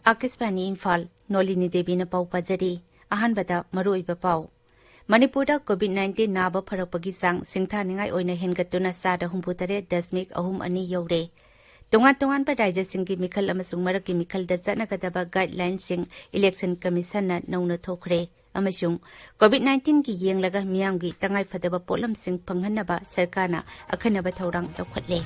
Akisbani Imphal, Nolini Devi na pau pajari, ahanbada maruiba pau. Manipura COVID-19 naba pharapagi sang singtha ningai oina hengatuna sada humputare dasmik ahum ani yore. Tungan-tungan pa raja singgi mikhal amasung maraki mikhal da janakadaba guidelines sing election commission na nauna thokre. Amasung COVID-19 ki yenglaga miyamgi tangai phadaba polam sing panghanaba sarkarna akhanaba thaurang tawkhatle.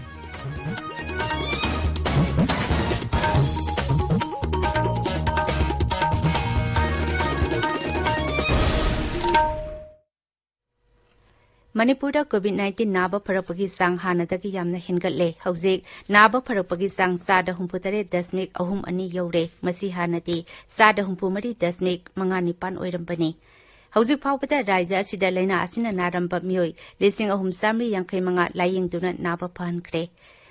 Manipura COVID-19 naba pharapagi sang hanadagi yamna hengatle hauzik naba pharapagi sang sada humputare dasmik ahum ani yore masi hanati sada humpumari dasmik manganipan oirambani hauzik phawbada raija asida laina asina naramba mioi lising ahum samri yangkai manga layingduna naba phankre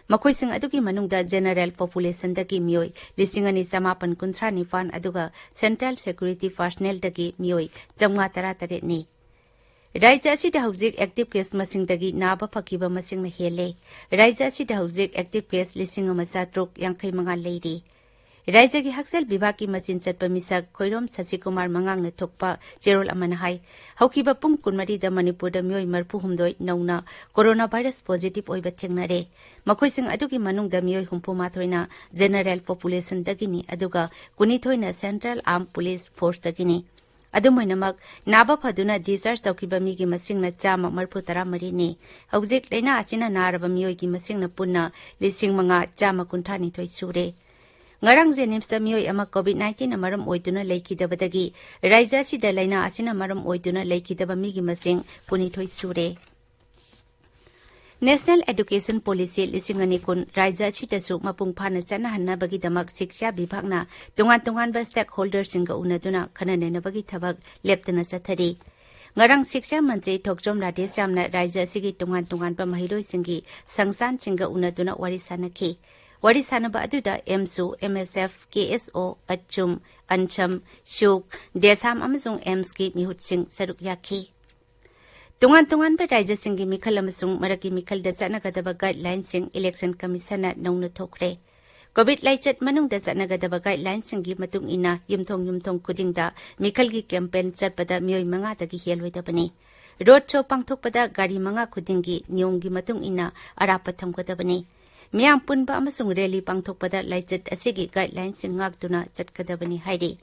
makoising adugi manungda general population dagi mioi lising ani samapan kunthra nifan aduga central security personnel dagi mioi jamnga tara ni Raija asida hauzik active case masingdagi naba phakiba masingna hele Raija asida hauzik active case lising amasa truk yangkai manga leiri Raija gi haksal bibha ki masin chatpa misak khoirom Sasikumar mangang na thokpa cherol amana hai haukiba pung kunmari da Manipur da mioi marpu humdoi nauna coronavirus positive oiba thengnare makoising adugi manung da mioi humpu mathoina general population dagini aduga kuni thoina central armed police force dagini Adumoinamak naba phaduna discharge tawkiba migi masingna chama marpu taramari ni hauzik leina asina naraba mioi gi masingna punna lising manga chama kunthani thoi sure ngarang jenimsta mioi ama COVID-19 amaram oiduna leikidabadagi raija sida leina asina maram oiduna leikidaba migi masing puni thoi sure National Education Policy lisingani kun raija chitasu mapung phana chana hanna bagi damak shiksha bibhagna tungan ba stakeholders singa unaduna khanane bagi thabak leptana chathari ngarang shiksha mantri thokjom radesh jamna raija sigi tungan ba mahiroi singi sangsan singa unaduna wari sanaba aduda MSU MSF KSO achum ancham shuk desam amazung ems ki mihut sing saruk yakhi Tungan ba raija singi mikhal amasung maraki mikhal da chanagadaba guidelines sing election commission na nauna thokre COVID laichat manung da chanagadaba guidelines singi matung ina yumthong kudingda mikhal gi campaign chatpada mioi manga dagi helwedabani road show pangthokpada gari manga kudingi niyong gi matung ina arapa thamgadabani miyam punba amasung rally pangthokpada laichat asigi guidelines sing ngakduna chatkadabani hairi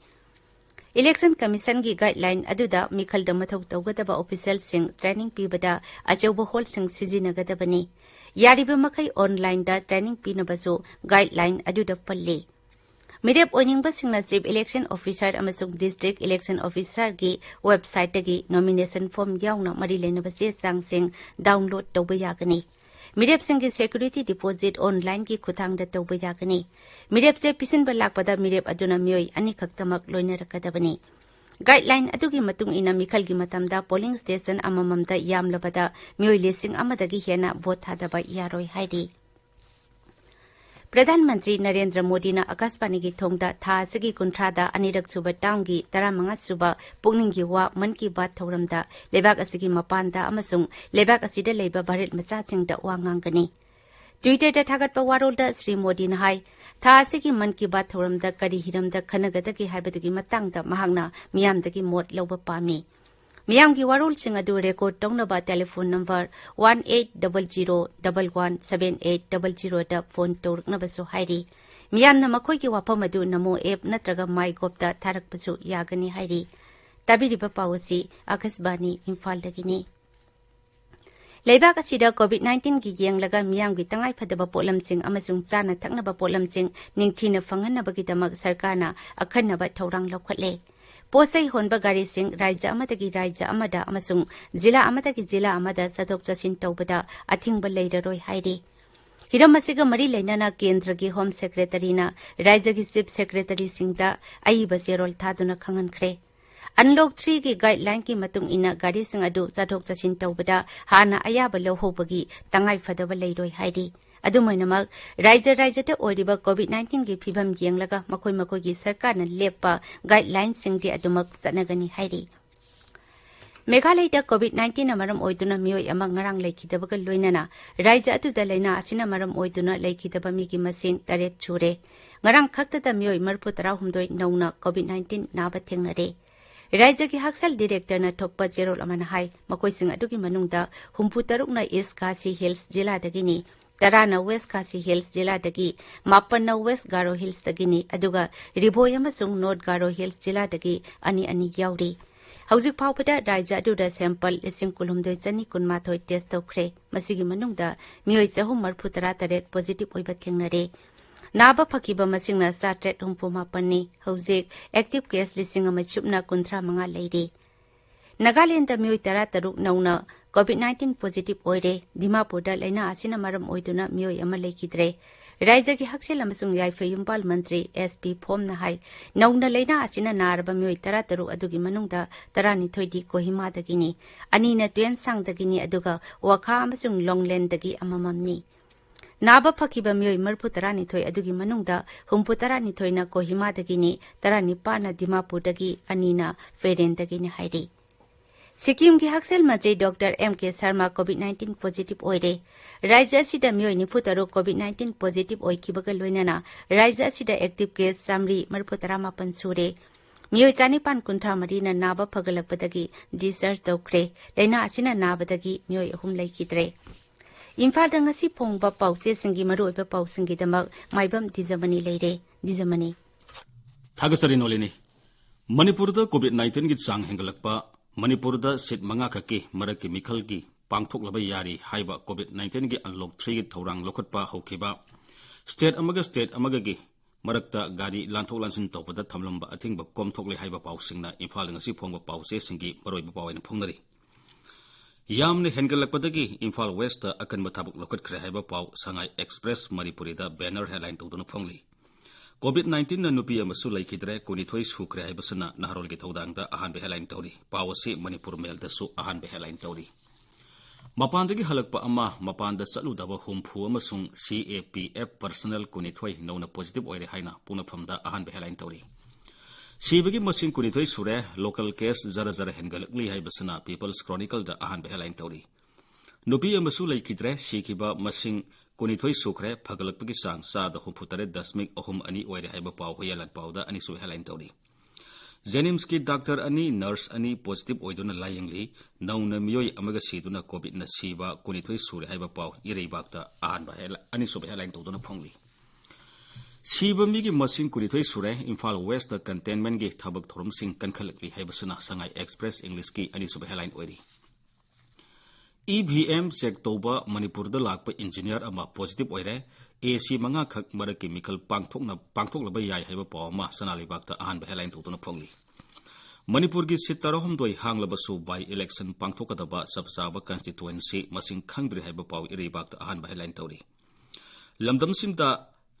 Election Commission gi guideline aduda mikhal da mathau tawgadaba official sing training pibada achauba hall sing sijinagadabani yariba makai online da training pinabasu guideline aduda palle mirep oningba singna chief election officer amasung district election officer gi website gi nomination form yauna mari lenaba se chang sing download tawba yagani Mirep singi security deposit online ki kuthang da tawba yagani Mirep se pisin ba lakpada mirep aduna mioi ani khaktamak loina rakadabani guideline adugi matung ina mikhal gi matamda polling station amamamda yamlabada mioi lesing amadagi hena vote thadaba yaroi haidi Pradhan Mantri Narendra Modi na Akasbani gi thongda tha asigi kunthada anirak suba taungi 15 suba pungningi wa man ki baat thoramda lebak asigi mapanda amasung lebak asida leiba Bharat macha singda wa ngangani Twitter da thagatpa warolda Sri Modi na hai tha asigi man ki baat thoramda kari hiramda khanagadagi haibadagi matangda mahangna miyamdagi mot loba pami Miyamgi warol sing adu record tongnaba telephone number 1800117800 da phone torknabasu hairi miyamna makhoi wafam adu namo app natraga MyGov da tharakpasu yagani hairi tabiriba pawasi Akasbani Imphal dagini Leibak asida COVID-19 gi yenglaga miyamgi tangai phadaba polam sing amasung chana thaknaba polam sing ningthina phanganabagi damak sarkarna akhanaba thaurang lokhatle Posai honba gari sing raija amadagi raija amada amasung jila amadagi jila amada sadok chasin tawbada athingba leiraroi hairi hiramasiga mari leinana kendra gi home secretary na raija gi chief secretary singda aiba zerol thaduna khangankhre Unlock 3 gi guideline ki matung ina gari sing adu sadok chasin tawbada hana ayaba lohobagi tangai phadaba leiroi hairi Adumoinamak raija ta oiriba COVID-19 gi phibam yenglaga makoi gi sarkarna lepa guidelines singdi adumak chanagani hairi Meghalaya COVID-19 amaram oiduna miyoi ama ngarang leikhidabaga loinana raija atuda laina asina maram oiduna leikhidaba migi masin taret chure ngarang khaktada miyoi marpu 16 nauna COVID-19 naba thengnare raija ki haksal director na thokpa jerol amana hai makoi sing adugi manungda humpu taruk na East Khasi Hills jila dagini Tarana West Khasi Hills jila dagi Mapan na West Garo Hills dagini aduga Riboy amasung North Garo Hills jila dagi ani yauri Hauzik Paupata Raija Duda sample Lissing Kulumdoi Sani Kunmathoi test tokre Masigi Manungda Miyoi Sahum Marputara Taret positive Oibat Kingnare Naba Pakiba Masingna Satret Humpuma Pani Hauzik active case Lissing Amachupna Kuntra Manga Lady Nagaland the Miyoi Tara Taruk Nauna COVID-19 positive oire Dimapurda Laina Asina Maram Oiduna Miyoi Amalekidre Raija ki haksel amasung yaifa Imphal Mantri SP Phom na hai nauna leina asina naraba mioi tara taru adugi manungda tarani thoidi Kohima dagini ani na tuen sang dagini aduga wakha amasung Longland dagi amamamni Naba phakiba mioi marpu tarani thoi adugi manungda humpu tarani thoina Kohima dagini tarani pana Dimapur dagi ani na Feren dagini hairi Sikkim ki haksel Mantri Dr. M.K. Sharma COVID-19 positive oire Raija sida miyoi nifutaru COVID-19 positive oikibaga loinana Raija sida active case samri marputara mapan sure miyoi chanipan kuntra marina naba pagalakpadagi discharge tokre leina asina nabadagi miyoi ahum laikidre Imphal da ngasi phongba pause singi maroiba pausingi damak Maibam Dwijamani leire Dwijamani Thagasari Nolini Manipur da COVID-19 gi chang hengalakpa Manipur da sit manga khaki maraki mikhal gi pangthok laba yari haiba COVID-19 gi unlock 3 gi thorang lokhatpa hokhiba state amaga gi marakta gari lanthok lansin tawpada thamlamba athingba komthok le haiba pausingna Imphal ngasi phongba pause singi maroiba pawaina phongnari yamne hengalakpadagi Imphal West da akanba thabuk lokhat khre haiba paw Sangai Express Manipuri da banner headline tawduna phongli COVID-19 na nupi amasu laikidre kunithoi sukre haibasana naharol gi thodangda ahanbe headline tawri pawasi Manipur Mail da su ahanbe headline tawri Mapandagi halakpa ama mapanda saludaba humpu amasung CAPF personnel kunithoi nauna positive oire haina punafamda ahanbe headline tawri Sibagi masing kunithoi sure local case zara hengalakli haibasana People's Chronicle da ahanbe headline tawri nupi amasu laikidre sikiba masing kunithoi sukre phagalakpagi sang sa da humputare dasmik ahum ani oire haiba paw hoyalan pawda ani su headline tawri Jenims ki doctor ani nurse ani positive oiduna layingli nauna miyoi amaga siduna covid na siba kunithoi sure haiba paw ireibakta ahanba ani su headline tawduna phongli siba migi masing kunithoi sure Imphal West da containment gi thabak thorum sing kankhalakli haibasana Sangai Express English ki ani su headline oiri EVM check toba Manipur da lakpa engineer ama positive oire AC manga khak maraki mikal pangthok laba yai haiba paw ma sanalibakta ahanba headline tawduna phongli Manipur gi sitarohom doi hanglabasu by election pangthokadaba sabsaba constituency masing khangdri haiba paw ireibakta ahanba headline tawri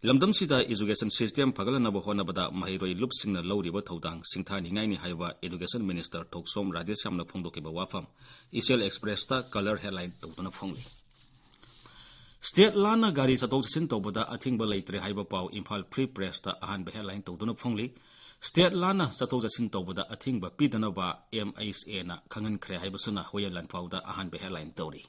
lamdamsida education system pagalanaba honabada mahiroi lupsingna lawriba thodang singthani ngaini haiba education minister Thoksom Radhesamna phongdokiba wafam Isial Express ta color headline tawduna phongli State lana gari chatok sin tawbada athingba leitre haiba paw Imphal Free Press ta ahanba headline tawduna phongli State lana chatok sin tawbada athingba pidanaba MHA na khangan khre haibasuna hoyalan pawda ahanba headline tawri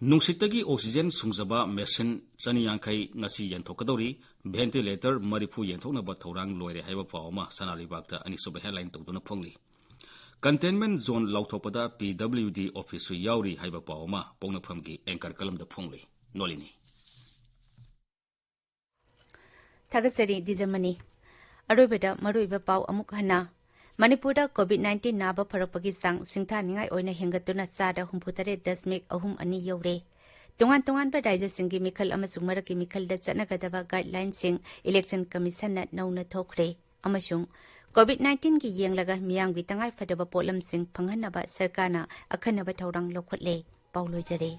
Nungsitagi oxygen sungjaba machine chaniyankai ngasi yanthokadori ventilator marifu yanthoknaba thorang loire haiba pawma sanalibakta ani soba headline tawduna phongli Containment zone lauthokpada PWD office yauri haiba pawma pongnaphamgi anchor kalamda phongli Nolini Thagasari Dwijamani Aroibada maroiba paw amuk hana Manipurda COVID-19 naba pharakpagi sang singtha ningai oina hengatuna sada humputare dasmik ahum ani yore tungan ba raija singi mikhal amasung maraki mikhal da chanagadaba guidelines sing election commission na nauna thokre amasung COVID-19 gi yenglaga miyang gi tangai fadaba polam sing phanghanaba sarkarna akhanaba thorang lokhotle paulojare